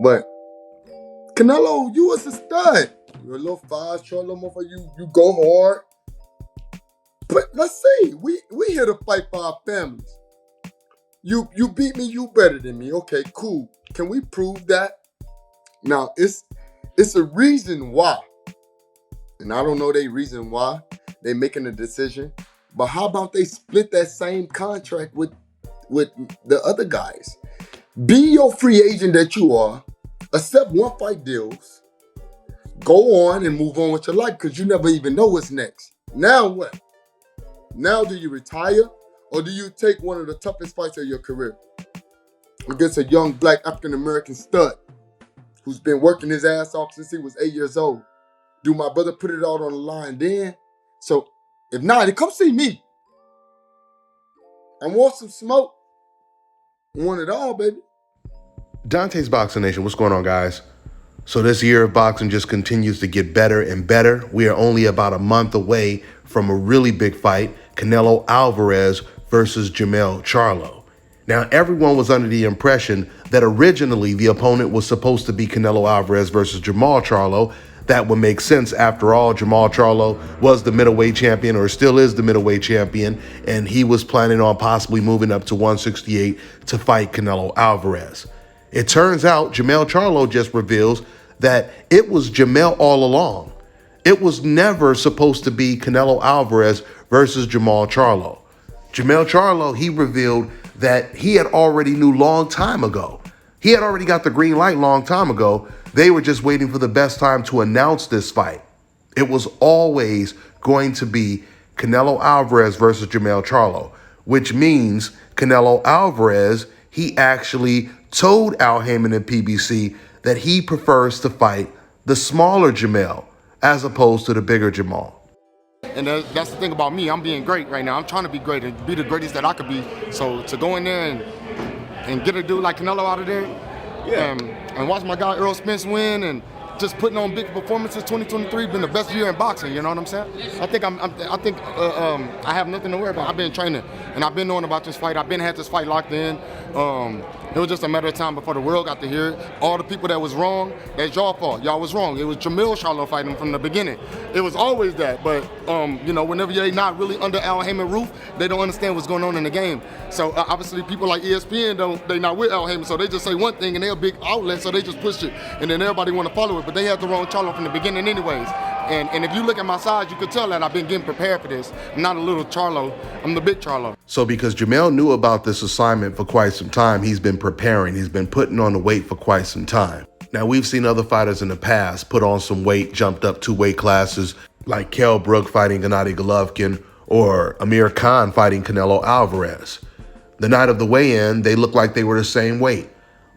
But Canelo, you was a stud. You're a little fast, short little motherfucker. You go hard. But let's see, we here to fight for our families. You beat me, you better than me. Okay, cool. Can we prove that? Now it's a reason why. And I don't know the reason why they making a decision. But how about they split that same contract with the other guys? Be your free agent that you are, accept one fight deals, go on and move on with your life because you never even know what's next. Now what? Now do you retire or do you take one of the toughest fights of your career against a young black African American stud who's been working his ass off since he was 8 years old? Do my brother put it out on the line then? So if not, then come see me. I want some smoke. I want it all, baby. Dante's Boxing Nation, what's going on, guys? So this year of boxing just continues to get better and better. We are only about a month away from a really big fight, Canelo Alvarez versus Jermell Charlo. Now, everyone was under the impression that originally the opponent was supposed to be Canelo Alvarez versus Jermall Charlo. That would make sense. After all, Jermall Charlo was the middleweight champion, or still is the middleweight champion, and he was planning on possibly moving up to 168 to fight Canelo Alvarez. It turns out Jermell Charlo just reveals that it was Jermell all along. It was never supposed to be Canelo Alvarez versus Jermall Charlo. Jermell Charlo, he revealed that he had already knew long time ago. He had already got the green light long time ago. They were just waiting for the best time to announce this fight. It was always going to be Canelo Alvarez versus Jermell Charlo, which means Canelo Alvarez, he actually told Al Haymon and PBC that he prefers to fight the smaller Jermell as opposed to the bigger Jermall. And that's the thing about me. I'm being great right now. I'm trying to be great and be the greatest that I could be. So to go in there and get a dude like Canelo out of there, and watch my guy Earl Spence win and just putting on big performances. 2023 been the best year in boxing. You know what I'm saying? I think I have nothing to worry about. I've been training and I've been knowing about this fight. I've been had this fight locked in. It was just a matter of time before the world got to hear it. All the people that was wrong, that's y'all fault. Y'all was wrong. It was Jermell Charlo fighting from the beginning. It was always that. But whenever they not really under Al Haymon roof, they don't understand what's going on in the game. So obviously people like ESPN they not with Al Haymon, so they just say one thing and they're a big outlet, so they just push it, and then everybody want to follow it. But they had the wrong Charlo from the beginning, anyways. And if you look at my size, you could tell that I've been getting prepared for this. I'm not a little Charlo. I'm the big Charlo. So because Jermell knew about this assignment for quite some time, he's been preparing. He's been putting on the weight for quite some time. Now, we've seen other fighters in the past put on some weight, jumped up 2 weight classes, like Kell Brook fighting Gennady Golovkin or Amir Khan fighting Canelo Alvarez. The night of the weigh-in, they looked like they were the same weight.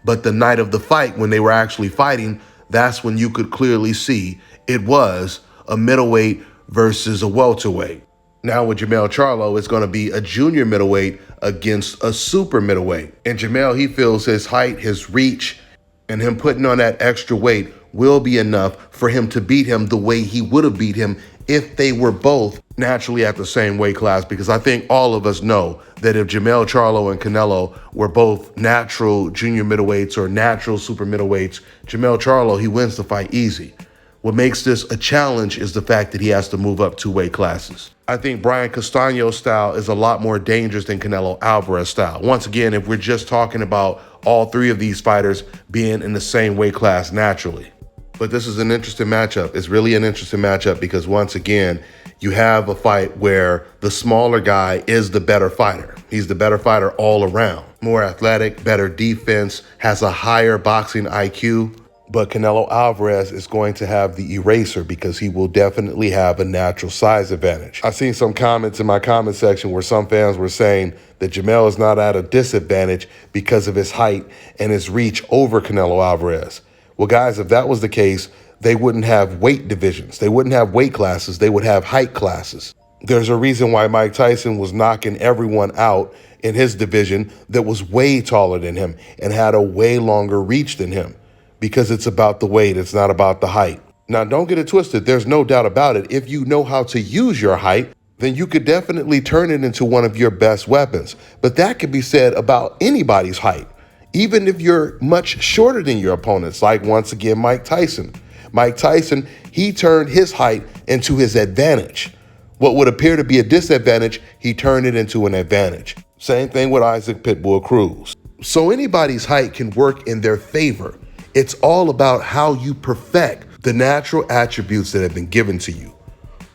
But the night of the fight, when they were actually fighting, that's when you could clearly see it was a middleweight versus a welterweight. Now with Jermell Charlo, it's going to be a junior middleweight against a super middleweight. And Jermell, he feels his height, his reach, and him putting on that extra weight will be enough for him to beat him the way he would have beat him if they were both naturally at the same weight class. Because I think all of us know that if Jermell Charlo and Canelo were both natural junior middleweights or natural super middleweights, Jermell Charlo, he wins the fight easy. What makes this a challenge is the fact that he has to move up 2 weight classes. I think Brian Castaño's style is a lot more dangerous than Canelo Alvarez's style. Once again, if we're just talking about all 3 of these fighters being in the same weight class naturally. But this is an interesting matchup. It's really an interesting matchup because once again, you have a fight where the smaller guy is the better fighter. He's the better fighter all around. More athletic, better defense, has a higher boxing IQ. But Canelo Alvarez is going to have the eraser because he will definitely have a natural size advantage. I've seen some comments in my comment section where some fans were saying that Jermell is not at a disadvantage because of his height and his reach over Canelo Alvarez. Well, guys, if that was the case, they wouldn't have weight divisions. They wouldn't have weight classes. They would have height classes. There's a reason why Mike Tyson was knocking everyone out in his division that was way taller than him and had a way longer reach than him. Because it's about the weight, it's not about the height. Now, don't get it twisted. There's no doubt about it. If you know how to use your height, then you could definitely turn it into one of your best weapons. But that could be said about anybody's height, even if you're much shorter than your opponents, like once again, Mike Tyson. Mike Tyson, he turned his height into his advantage. What would appear to be a disadvantage, he turned it into an advantage. Same thing with Isaac Pitbull Cruz. So anybody's height can work in their favor. It's all about how you perfect the natural attributes that have been given to you.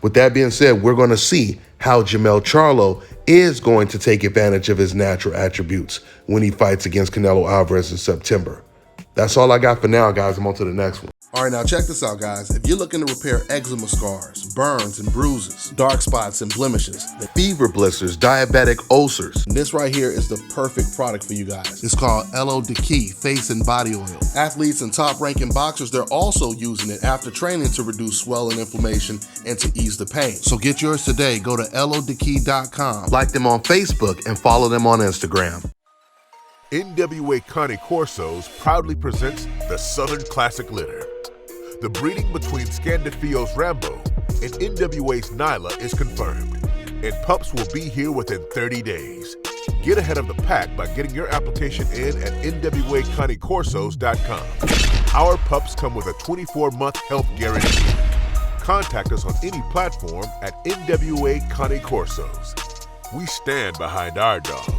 With that being said, we're going to see how Jermell Charlo is going to take advantage of his natural attributes when he fights against Canelo Alvarez in September. That's all I got for now, guys. I'm on to the next one. All right, now check this out, guys. If you're looking to repair eczema scars, burns and bruises, dark spots and blemishes, fever blisters, diabetic ulcers, this right here is the perfect product for you guys. It's called LO Decay Face and Body Oil. Athletes and top-ranking boxers, they're also using it after training to reduce swelling, inflammation, and to ease the pain. So get yours today. Go to lodecay.com. Like them on Facebook and follow them on Instagram. NWA Connie Corsos proudly presents the Southern Classic Litter. The breeding between Scandafio's Rambo and NWA's Nyla is confirmed, and pups will be here within 30 days. Get ahead of the pack by getting your application in at NWAConnieCorsos.com. Our pups come with a 24-month health guarantee. Contact us on any platform at NWA Connie Corsos. We stand behind our dogs.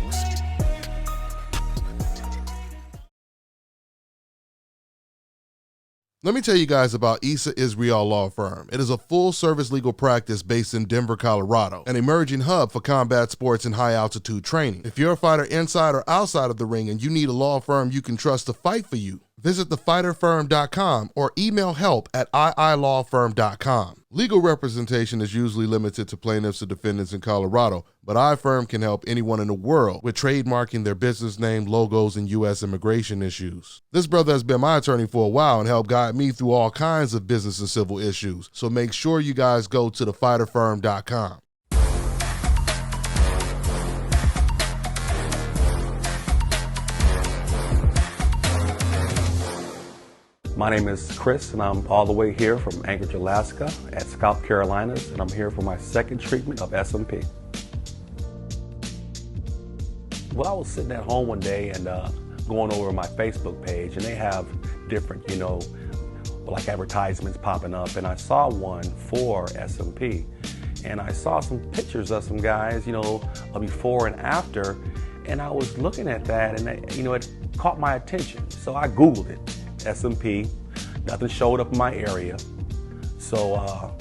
Let me tell you guys about Issa Israel Law Firm. It is a full-service legal practice based in Denver, Colorado, an emerging hub for combat sports and high-altitude training. If you're a fighter inside or outside of the ring and you need a law firm you can trust to fight for you, visit thefighterfirm.com or email help@iilawfirm.com. Legal representation is usually limited to plaintiffs or defendants in Colorado, but iFirm can help anyone in the world with trademarking their business name, logos, and U.S. immigration issues. This brother has been my attorney for a while and helped guide me through all kinds of business and civil issues, so make sure you guys go to thefighterfirm.com. My name is Chris, and I'm all the way here from Anchorage, Alaska at Scalp Carolinas, and I'm here for my second treatment of SMP. Well, I was sitting at home one day and going over my Facebook page, and they have different, like advertisements popping up, and I saw one for SMP, and I saw some pictures of some guys, a before and after, and I was looking at that, and it caught my attention, so I Googled it. SMP, nothing showed up in my area. So, I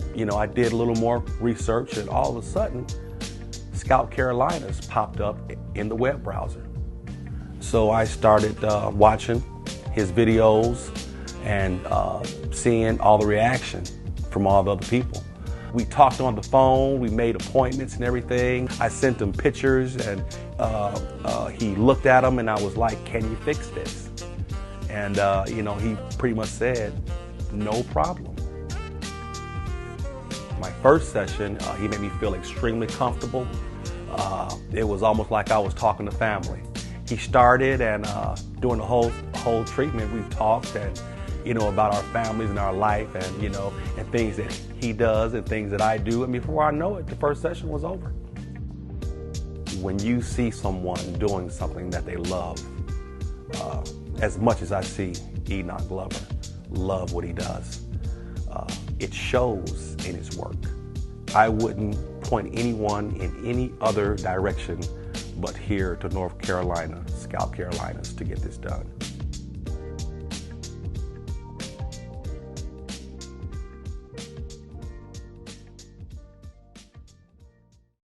did a little more research, and all of a sudden, Scalp Carolinas popped up in the web browser. So I started watching his videos and seeing all the reaction from all the other people. We talked on the phone, we made appointments and everything. I sent him pictures, and he looked at them, and I was like, "Can you fix this?" And, he pretty much said, "No problem." My first session, he made me feel extremely comfortable. It was almost like I was talking to family. He started, and during the whole treatment, we talked and, about our families and our life and, and things that he does and things that I do. And before I know it, the first session was over. When you see someone doing something that they love, as much as I see Enoch Glover love what he does, it shows in his work. I wouldn't point anyone in any other direction but here to North Carolina, Scalp Carolinas, to get this done.